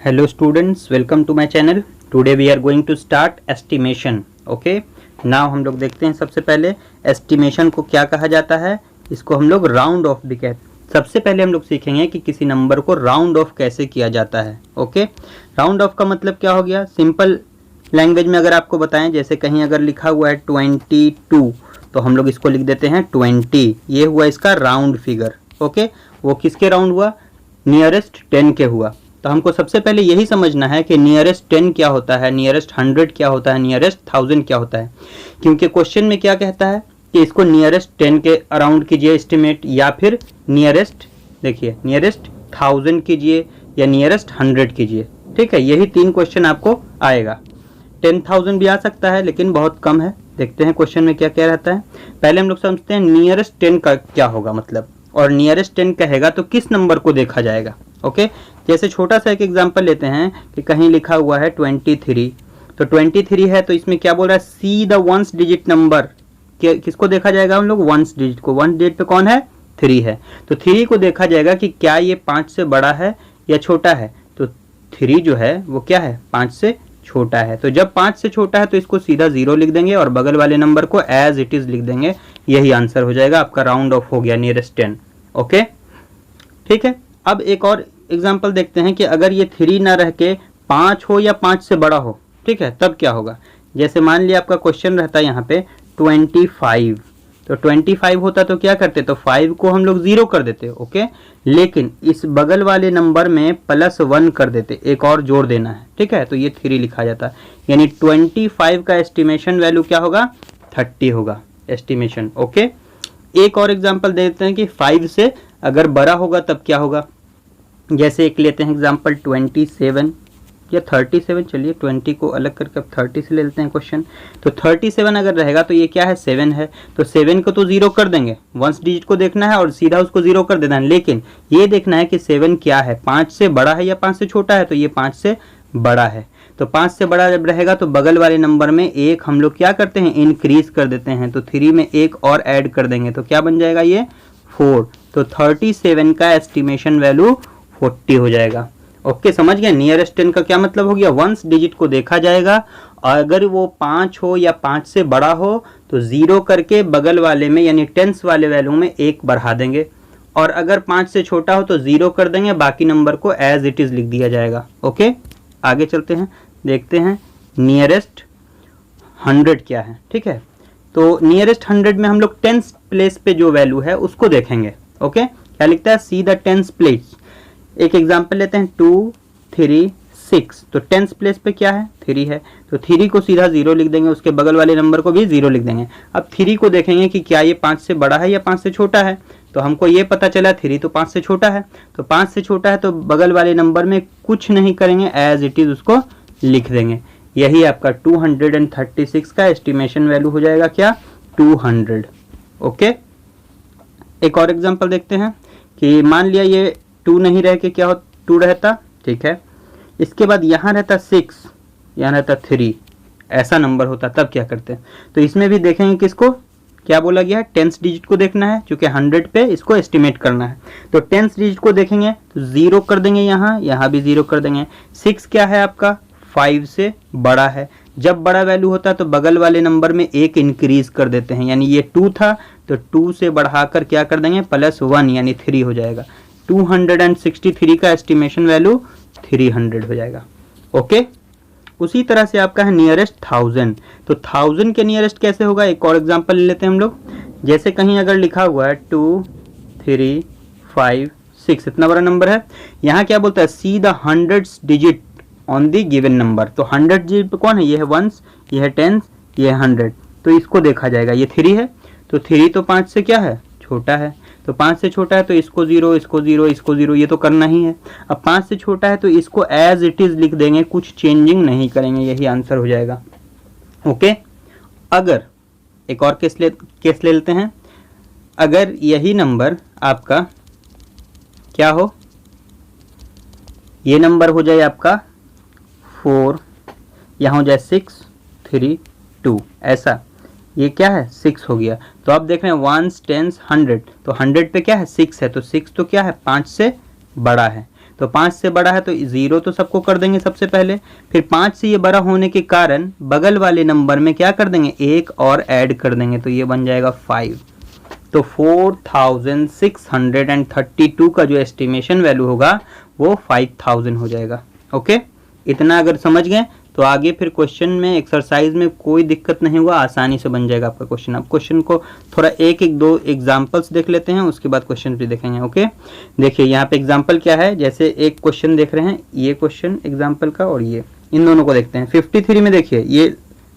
Hello students, welcome to my channel. Today we are going to start estimation. Okay. Now हम लोग देखते हैं सबसे पहले estimation को क्या कहा जाता है. इसको हम लोग राउंड ऑफ भी कहते हैं. सबसे पहले हम लोग सीखेंगे कि किसी नंबर को राउंड ऑफ कैसे किया जाता है. ओके. राउंड ऑफ का मतलब क्या हो गया. सिंपल लैंग्वेज में अगर आपको बताएं, जैसे कहीं अगर लिखा हुआ है 22 तो हम लोग इसको लिख देते हैं 20. ये हुआ इसका राउंड फिगर. ओके. वो किसके राउंड हुआ, नियरेस्ट 10 के हुआ. तो हमको सबसे पहले यही समझना है कि नियरेस्ट 10 क्या होता है, नियरेस्ट 100 क्या होता है, नियरेस्ट 1000 क्या होता है. क्योंकि क्वेश्चन में क्या कहता है कि इसको नियरेस्ट 10 के अराउंड कीजिए एस्टिमेट, या फिर नियरेस्ट, देखिए नियरेस्ट 1000 कीजिए या नियरेस्ट 100 कीजिए. ठीक है, यही 3 क्वेश्चन आपको आएगा. 10,000 भी आ सकता है लेकिन बहुत कम है. देखते हैं क्वेश्चन में क्या क्या रहता है. पहले हम लोग समझते हैं नियरेस्ट 10 का क्या होगा मतलब, और नियरेस्ट 10 कहेगा तो किस नंबर को देखा जाएगा. ओके. जैसे छोटा सा एक एग्जांपल लेते हैं कि कहीं लिखा हुआ है 23, तो 23 है तो इसमें क्या बोल रहा है, see the ones digit number. किसको देखा जाएगा हम लोग, वंस डिजिट को. वंस डिजिट पे कौन है, 3 है. तो 3 को देखा जाएगा कि क्या ये 5 से बड़ा है या छोटा है. तो 3 जो है वो क्या है, 5 से छोटा है. तो जब 5 से छोटा है तो इसको सीधा 0 लिख देंगे और बगल वाले नंबर को एज इट इज लिख देंगे. यही आंसर हो जाएगा आपका. राउंड ऑफ हो गया नियरेस्ट 10. ओके. ठीक है. अब एक और एग्जाम्पल देखते हैं कि अगर ये 3 ना रह के 5 हो या 5 से बड़ा हो. ठीक है, तब क्या होगा. जैसे मान लिया आपका क्वेश्चन रहता है यहाँ पे 25, तो 25 होता तो क्या करते, तो 5 को हम लोग 0 कर देते. ओके. लेकिन इस बगल वाले नंबर में +1 कर देते, एक और जोड़ देना है. ठीक है, तो ये 3 लिखा जाता. यानी 25 का एस्टिमेशन वैल्यू क्या होगा, 30 होगा एस्टिमेशन. ओके. एक और एग्जाम्पल देते हैं कि 5 से अगर बड़ा होगा तब क्या होगा. जैसे एक लेते हैं एग्जाम्पल 27 या 37, चलिए 20 को अलग करके अब 30 से ले लेते हैं क्वेश्चन. तो 37 अगर रहेगा तो ये क्या है, 7 है. तो 7 को तो 0 कर देंगे, वंस डिजिट को देखना है और सीधा उसको 0 कर देना है. लेकिन ये देखना है कि 7 क्या है, 5 से बड़ा है या 5 से छोटा है. तो ये 5 से बड़ा है. तो 5 से बड़ा जब रहेगा तो बगल वाले नंबर में एक हम लोग क्या करते हैं, इंक्रीज कर देते हैं. तो 3 में एक और ऐड कर देंगे तो क्या बन जाएगा, ये 4. तो 37 का एस्टिमेशन वैल्यू 40 हो जाएगा. ओके, समझ गए. नियरेस्ट 10 का क्या मतलब हो गया, वंस डिजिट को देखा जाएगा, अगर वो 5 हो या 5 से बड़ा हो तो 0 करके बगल वाले में यानी टेंस वाले वैल्यू में 1 बढ़ा देंगे, और अगर 5 से छोटा हो तो 0 कर देंगे, बाकी नंबर को एज इट इज लिख दिया जाएगा. ओके. आगे चलते हैं, देखते हैं नियरेस्ट 100 क्या है. ठीक है, तो नियरेस्ट 100 में हम लोग टेंस प्लेस पे जो वैल्यू है उसको देखेंगे. ओके. क्या लिखता है, सी द टेंस प्लेस. एक एग्जांपल लेते हैं 2, 3, 6. तो टेंस प्लेस पे क्या है, 3 है. तो 3 को सीधा 0 लिख देंगे, उसके बगल वाले नंबर को भी 0 लिख देंगे. अब 3 को देखेंगे कि क्या ये 5 से बड़ा है या 5 से छोटा है. तो हमको ये पता चला 3 तो 5 से छोटा है. तो 5 से छोटा है तो बगल वाले नंबर में कुछ नहीं करेंगे, एज इट इज उसको लिख देंगे. यही आपका 236 का एस्टिमेशन वैल्यू हो जाएगा, क्या, 200. ओके. एक और एग्जांपल देखते हैं कि मान लिया ये 2 नहीं रह के क्या हो, 2 रहता. ठीक है. इसके बाद यहाँ रहता 6, यहाँ रहता 3, ऐसा नंबर होता तब क्या करते हैं. तो इसमें भी देखेंगे किसको, क्या बोला गया है, टेंस डिजिट को देखना है, क्योंकि 100 पे इसको एस्टिमेट करना है. तो टेंस डिजिट को देखेंगे तो 0 कर देंगे, यहाँ भी 0 कर देंगे. 6 क्या है आपका, 5 से बड़ा है. जब बड़ा वैल्यू होता है तो बगल वाले नंबर में 1 इंक्रीज कर देते हैं, यानी ये 2 था तो 2 से बढ़ाकर क्या कर देंगे, +1 यानी 3 हो जाएगा. 263 का एस्टिमेशन वैल्यू 300 हो जाएगा. ओके. उसी तरह से आपका है नियरेस्ट 1000. तो 1000 के नियरेस्ट कैसे होगा, एक और एग्जांपल ले लेते हैं हम लोग. जैसे कहीं अगर लिखा हुआ है 2, 3, 5, 6, इतना बड़ा नंबर है. यहाँ क्या बोलता है, see the 100 digit on the given number. तो 100 डिजिट पे कौन है, ये है वंस, ये है टेंस, ये है 100. तो इसको देखा जाएगा. ये 3 है तो 3 तो 5 से क्या है, छोटा है. तो 5 से छोटा है तो इसको 0, इसको 0, इसको 0, ये तो करना ही है. अब 5 से छोटा है तो इसको एज इट इज लिख देंगे, कुछ चेंजिंग नहीं करेंगे. यही आंसर हो जाएगा. ओके. अगर एक और केस ले लेते हैं. अगर यही नंबर आपका क्या हो, ये नंबर हो जाए आपका 4, यहाँ हो जाए 6, 3, 2, ऐसा. ये क्या है, 6 हो गया. तो आप देख रहे हैं 1, 10, 100. तो 100 पे क्या है, 6 है. तो 6 तो क्या है, 5 से बड़ा है. तो 5 से बड़ा है तो 0 तो सबको कर देंगे सबसे पहले, फिर 5 से ये बड़ा होने के कारण बगल वाले नंबर में क्या कर देंगे, एक और ऐड कर देंगे, तो ये बन जाएगा 5। तो 4632 का जो एस्टिमेशन वैल्यू होगा वो 5000 हो जाएगा। ओके, इतना अगर समझ गए तो आगे फिर क्वेश्चन में एक्सरसाइज में कोई दिक्कत नहीं हुआ, आसानी से बन जाएगा आपका क्वेश्चन। अब क्वेश्चन को थोड़ा एक दो एग्जांपल्स देख लेते हैं, उसके बाद क्वेश्चन भी देखेंगे। ओके, देखिए यहाँ पे एग्जांपल क्या है, जैसे एक क्वेश्चन देख रहे हैं, ये क्वेश्चन एग्जांपल का, और ये इन दोनों को देखते हैं। 53 में देखिए ये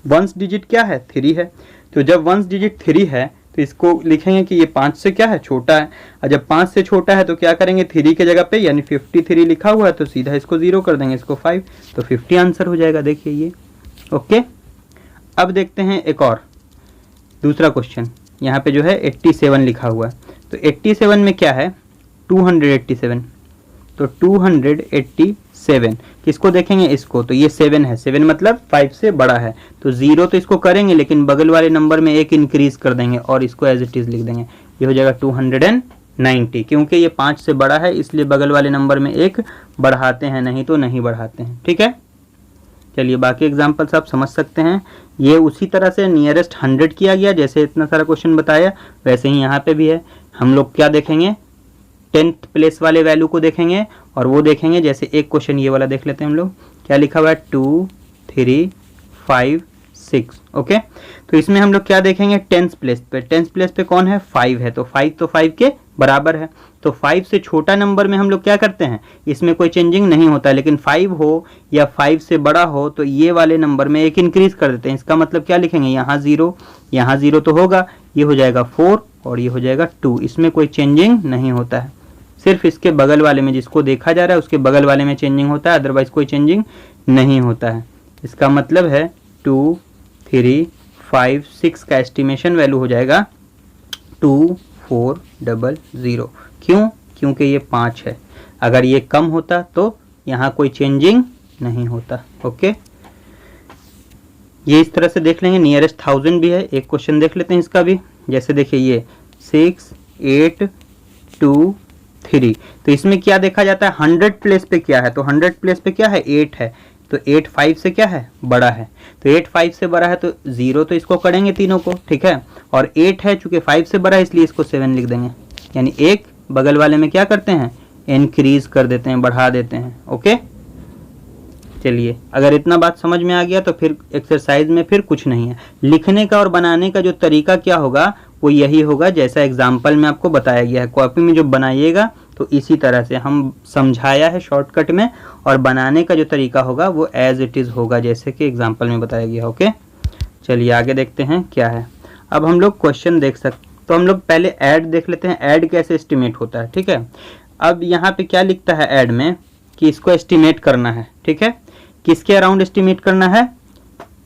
वंस डिजिट क्या है, 3 है, तो जब वंस डिजिट 3 है तो इसको लिखेंगे कि ये 5 से क्या है, छोटा है, और जब 5 से छोटा है तो क्या करेंगे, 3 के जगह पे यानी 53 लिखा हुआ है तो सीधा इसको 0 कर देंगे, इसको 5, तो 50 आंसर हो जाएगा। देखिए ये। ओके, अब देखते हैं एक और दूसरा क्वेश्चन, यहाँ पे जो है 87 लिखा हुआ है, तो 87 में क्या है, 287, तो 287 किसको देखेंगे, इसको, तो ये 7 है, 7 मतलब 5 से बड़ा है, तो 0 तो इसको करेंगे लेकिन बगल वाले नंबर में एक इंक्रीज कर देंगे और इसको एज इट इज लिख देंगे, ये हो जाएगा 290, क्योंकि ये 5 से बड़ा है इसलिए बगल वाले नंबर में एक बढ़ाते हैं, नहीं तो नहीं बढ़ाते हैं। ठीक है, चलिए बाकी एग्जाम्पल्स आप समझ सकते हैं। ये उसी तरह से नियरेस्ट 100 किया गया, जैसे इतना सारा क्वेश्चन बताया वैसे ही यहाँ पे भी है। हम लोग क्या देखेंगे, 10th प्लेस वाले वैल्यू को देखेंगे, और वो देखेंगे जैसे एक क्वेश्चन ये वाला देख लेते हैं हम लोग, क्या लिखा हुआ है, 2 3 5 6। ओके, तो इसमें हम लोग क्या देखेंगे, 10th प्लेस पे, 10th प्लेस पे कौन है, 5 है, तो 5 के बराबर है, तो 5 से छोटा नंबर में हम लोग क्या करते हैं, इसमें कोई चेंजिंग नहीं होता, लेकिन 5 हो या 5 से बड़ा हो तो ये वाले नंबर में एक इंक्रीज कर देते हैं। इसका मतलब क्या लिखेंगे, यहाँ 0 तो होगा, ये हो जाएगा 4 और ये हो जाएगा 2, इसमें कोई चेंजिंग नहीं होता है, सिर्फ इसके बगल वाले में जिसको देखा जा रहा है उसके बगल वाले में चेंजिंग होता है, अदरवाइज कोई चेंजिंग नहीं होता है। इसका मतलब है 2 3 5 6 का एस्टिमेशन वैल्यू हो जाएगा 2400। क्यों, क्योंकि ये 5 है, अगर ये कम होता तो यहाँ कोई चेंजिंग नहीं होता। ओके, ये इस तरह से देख लेंगे। नियरेस्ट 1000 भी है, एक क्वेश्चन देख लेते हैं इसका भी, जैसे देखिए ये 6 8 2 3, तो इसमें क्या देखा जाता है, 100 प्लेस पे क्या है, तो 100 प्लेस पे क्या है, 8 है, तो 8 5 से क्या है, बड़ा है, तो 8 5 से बड़ा है तो 0 तो इसको करेंगे तीनों को, ठीक है, और 8 है चूंकि 5 से बड़ा है इसलिए इसको 7 लिख देंगे, यानी एक बगल वाले में क्या करते हैं, इंक्रीज कर देते हैं, बढ़ा देते हैं। ओके, चलिए अगर इतना बात समझ में आ गया तो फिर एक्सरसाइज में फिर कुछ नहीं है, लिखने का और बनाने का जो तरीका क्या होगा वो यही होगा जैसा एग्जाम्पल में आपको बताया गया है। कॉपी में जो बनाइएगा तो इसी तरह से हम समझाया है शॉर्टकट में, और बनाने का जो तरीका होगा वो एज इट इज़ होगा जैसे कि एग्जाम्पल में बताया गया। ओके, चलिए आगे देखते हैं क्या है। अब हम लोग क्वेश्चन देख सकते, तो हम लोग पहले ऐड देख लेते हैं, ऐड कैसे एस्टिमेट होता है। ठीक है, अब यहाँ पे क्या लिखता है ऐड में कि इसको एस्टिमेट करना है। ठीक है, किसके अराउंड एस्टिमेट करना है,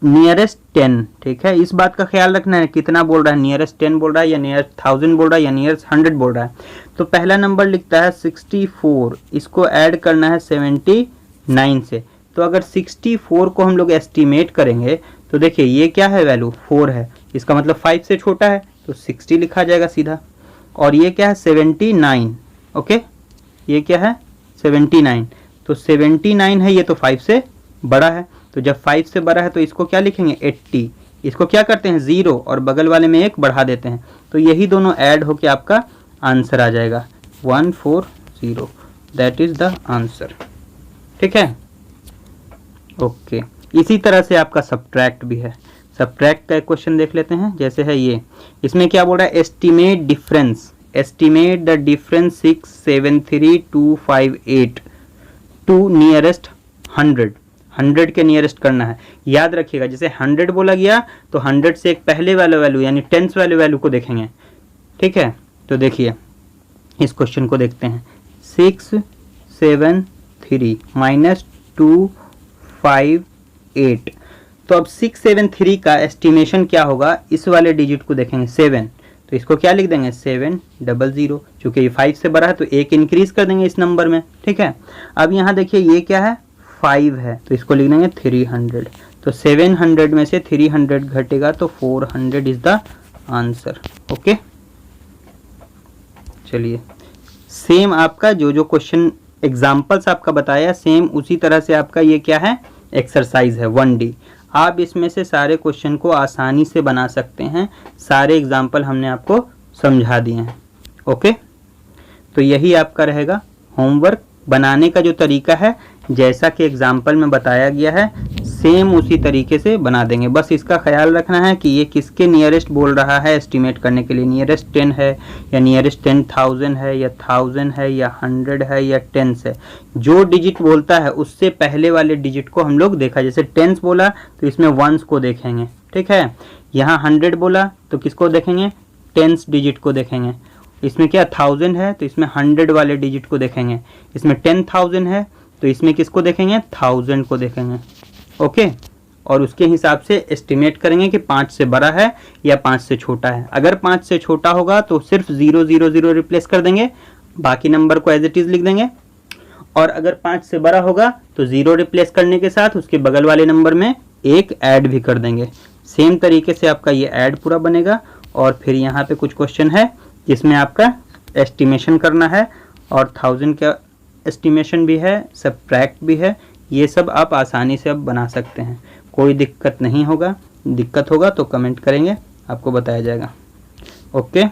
नियरेस्ट 10। ठीक है, इस बात का ख्याल रखना है कितना बोल रहा है, नियरेस्ट 10 बोल रहा है या नियरेस्ट 1000 बोल रहा है या नियरेस्ट 100 बोल रहा है। तो पहला नंबर लिखता है 64, इसको ऐड करना है 79 से। तो अगर 64 को हम लोग एस्टिमेट करेंगे तो देखिए ये क्या है, वैल्यू 4 है, इसका मतलब 5 से छोटा है तो 60 लिखा जाएगा सीधा। और ये क्या है 79। ओके, ये क्या है 79, तो 79 है, ये तो 5 से बड़ा है, तो जब 5 से बड़ा है तो इसको क्या लिखेंगे 80, इसको क्या करते हैं 0 और बगल वाले में एक बढ़ा देते हैं, तो यही दोनों ऐड होके आपका आंसर आ जाएगा 140, दैट इज द आंसर। ठीक है, ओके, इसी तरह से आपका सब्ट्रैक्ट भी है। सब्ट्रैक्ट का एक क्वेश्चन देख लेते हैं, जैसे है ये, इसमें क्या बोल रहा है, estimate difference, estimate the difference 673258 to nearest 100 के नियरेस्ट करना है। याद रखिएगा जैसे 100 बोला गया तो 100 से एक पहले वाला वैल्यू यानी 10th वाले वैल्यू को देखेंगे। ठीक है, तो देखिए इस क्वेश्चन को देखते हैं, 673 माइनस 258, तो अब 673 का एस्टिमेशन क्या होगा, इस वाले डिजिट को देखेंगे 7, तो इसको क्या लिख देंगे 700, चूंकि ये 5 से बड़ा है तो एक इंक्रीज कर देंगे इस नंबर में। ठीक है, अब यहाँ देखिए ये क्या है 5 है, तो इसको लिख देंगे 300, तो 700 में से 300 घटेगा तो 400 इज द आंसर। ओके, चलिए सेम आपका जो क्वेश्चन एग्जाम्पल्स आपका बताया, सेम उसी तरह से आपका ये क्या है, एक्सरसाइज है 1D। आप इसमें से सारे क्वेश्चन को आसानी से बना सकते हैं, सारे एग्जाम्पल हमने आपको समझा दिए हैं। ओके, तो यही आपका रहेगा होमवर्क। बनाने का जो तरीका है जैसा कि एग्जाम्पल में बताया गया है, सेम उसी तरीके से बना देंगे। बस इसका ख्याल रखना है कि ये किसके नियरेस्ट बोल रहा है एस्टिमेट करने के लिए, नियरेस्ट 10 है या नियरेस्ट 10,000 है या 1000 है या 100 है या टेंस है। जो डिजिट बोलता है उससे पहले वाले डिजिट को हम लोग देखा, जैसे टेंस बोला तो इसमें वंस को देखेंगे, ठीक है। यहाँ 100 बोला तो किसको देखेंगे, टेंस डिजिट को देखेंगे। इसमें क्या 1000 है तो इसमें 100 वाले डिजिट को देखेंगे। इसमें 10,000 है तो इसमें किसको देखेंगे, 1000 को देखेंगे। ओके, और उसके हिसाब से एस्टिमेट करेंगे कि 5 से बड़ा है या 5 से छोटा है। अगर 5 से छोटा होगा तो सिर्फ 000 रिप्लेस कर देंगे, बाकी नंबर को एज इट इज लिख देंगे। और अगर 5 से बड़ा होगा तो 0 रिप्लेस करने के साथ उसके बगल वाले नंबर में 1 ऐड भी कर देंगे। सेम तरीके से आपका ये ऐड पूरा बनेगा। और फिर यहाँ पे कुछ क्वेश्चन है जिसमें आपका एस्टिमेशन करना है और 1000 का एस्टिमेशन भी है, सबट्रैक्ट भी है। ये सब आप आसानी से अब बना सकते हैं, कोई दिक्कत नहीं होगा। दिक्कत होगा तो कमेंट करेंगे, आपको बताया जाएगा। Okay,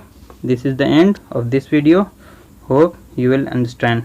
this is the end of this video, hope you will understand.